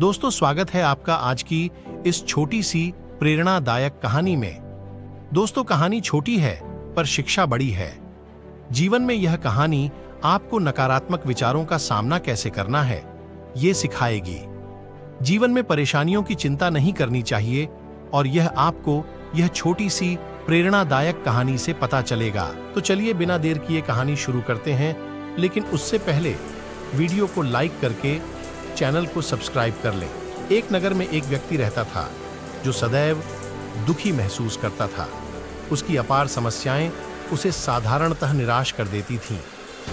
दोस्तों, स्वागत है आपका आज की इस छोटी सी प्रेरणादायक कहानी में। दोस्तों, कहानी छोटी है पर शिक्षा बड़ी है। जीवन में यह कहानी आपको नकारात्मक विचारों का सामना कैसे करना है, ये सिखाएगी। जीवन में परेशानियों की चिंता नहीं करनी चाहिए और यह आपको यह छोटी सी प्रेरणादायक कहानी से पता चलेगा। तो चलिए बिना देर किए कहानी शुरू करते हैं, लेकिन उससे पहले वीडियो को लाइक करके चैनल को सब्सक्राइब कर लें। एक नगर में एक व्यक्ति रहता था जो सदैव दुखी महसूस करता था। उसकी अपार समस्याएं उसे साधारणतः निराश कर देती थीं।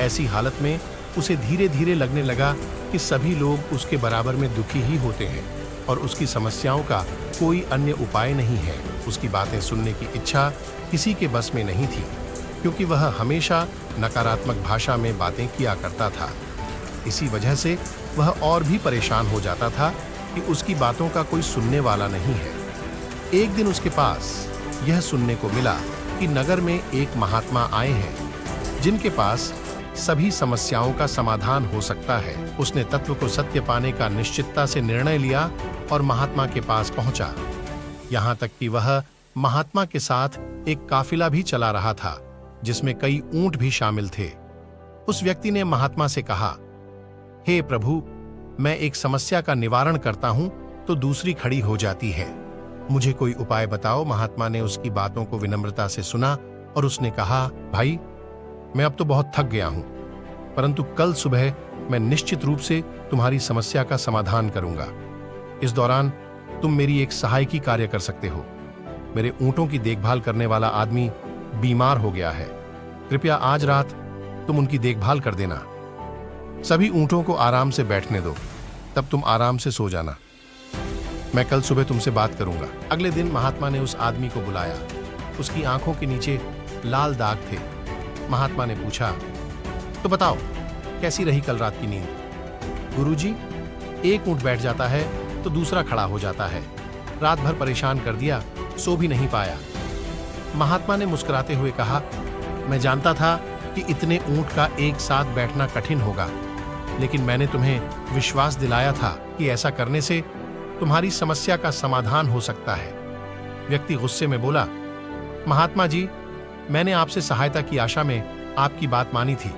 ऐसी हालत में उसे धीरे धीरे लगने लगा कि सभी लोग उसके बराबर में दुखी ही होते हैं और उसकी समस्याओं का कोई अन्य उपाय नहीं है। उसकी बातें सुनने की इच्छा किसी के बस में नहीं थी, क्योंकि वह हमेशा नकारात्मक भाषा में बातें किया करता था। इसी वजह से वह और भी परेशान हो जाता था कि उसकी बातों का कोई सुनने वाला नहीं है। एक दिन उसके पास यह सुनने को मिला कि नगर में एक महात्मा आए हैं जिनके पास सभी समस्याओं का समाधान हो सकता है। उसने तत्व को सत्य पाने का निश्चितता से निर्णय लिया और महात्मा के पास पहुंचा। यहाँ तक कि वह महात्मा के साथ एक काफिला भी चला रहा था जिसमें कई ऊंट भी शामिल थे। उस व्यक्ति ने महात्मा से कहा, हे प्रभु, मैं एक समस्या का निवारण करता हूं तो दूसरी खड़ी हो जाती है। मुझे कोई उपाय बताओ। महात्मा ने उसकी बातों को विनम्रता से सुना और उसने कहा, भाई, मैं अब तो बहुत थक गया हूं, परंतु कल सुबह मैं निश्चित रूप से तुम्हारी समस्या का समाधान करूंगा। इस दौरान तुम मेरी एक सहायकी कार्य कर सकते हो। मेरे ऊंटों की देखभाल करने वाला आदमी बीमार हो गया है। कृपया आज रात तुम उनकी देखभाल कर देना। सभी ऊंटों को आराम से बैठने दो, तब तुम आराम से सो जाना। मैं कल सुबह तुमसे बात करूंगा। अगले दिन महात्मा ने उस आदमी को बुलाया। उसकी आंखों के नीचे लाल दाग थे। महात्मा ने पूछा, तो बताओ, कैसी रही कल रात की नींद? गुरुजी, एक ऊंट बैठ जाता है तो दूसरा खड़ा हो जाता है। रात भर परेशान कर दिया, सो भी नहीं पाया। महात्मा ने मुस्कुराते हुए कहा, मैं जानता था कि इतने ऊंट का एक साथ बैठना कठिन होगा, लेकिन मैंने तुम्हें विश्वास दिलाया था कि ऐसा करने से तुम्हारी समस्या का समाधान हो सकता है। व्यक्ति गुस्से में बोला, महात्मा जी, मैंने आपसे सहायता की आशा में आपकी बात मानी थी,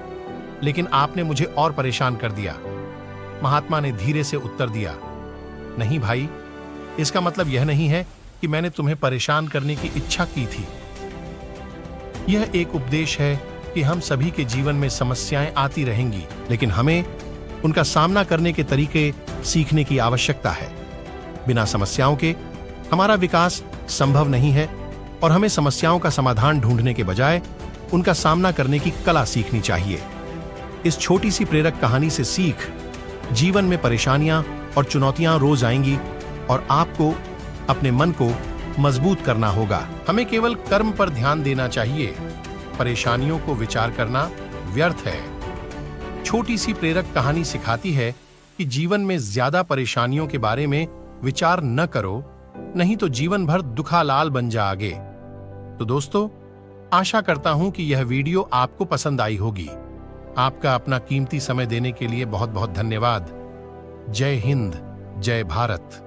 लेकिन आपने मुझे और परेशान कर दिया। महात्मा ने धीरे से उत्तर दिया, नहीं भाई, इसका मतलब यह नहीं है कि मैंने तुम्हें परेशान करने की इच्छा की थी। यह एक उपदेश है कि हम सभी के जीवन में समस्याएं आती रहेंगी, लेकिन हमें उनका सामना करने के तरीके सीखने की आवश्यकता है। बिना समस्याओं के हमारा विकास संभव नहीं है और हमें समस्याओं का समाधान ढूंढने के बजाय उनका सामना करने की कला सीखनी चाहिए। इस छोटी सी प्रेरक कहानी से सीख, जीवन में परेशानियां और चुनौतियां रोज आएंगी और आपको अपने मन को मजबूत करना होगा। हमें केवल कर्म पर ध्यान देना चाहिए। परेशानियों को विचार करना व्यर्थ है। छोटी सी प्रेरक कहानी सिखाती है कि जीवन में ज्यादा परेशानियों के बारे में विचार न करो, नहीं तो जीवन भर दुखालाल बन जाओगे। तो दोस्तों, आशा करता हूं कि यह वीडियो आपको पसंद आई होगी। आपका अपना कीमती समय देने के लिए बहुत बहुत धन्यवाद। जय हिंद, जय भारत।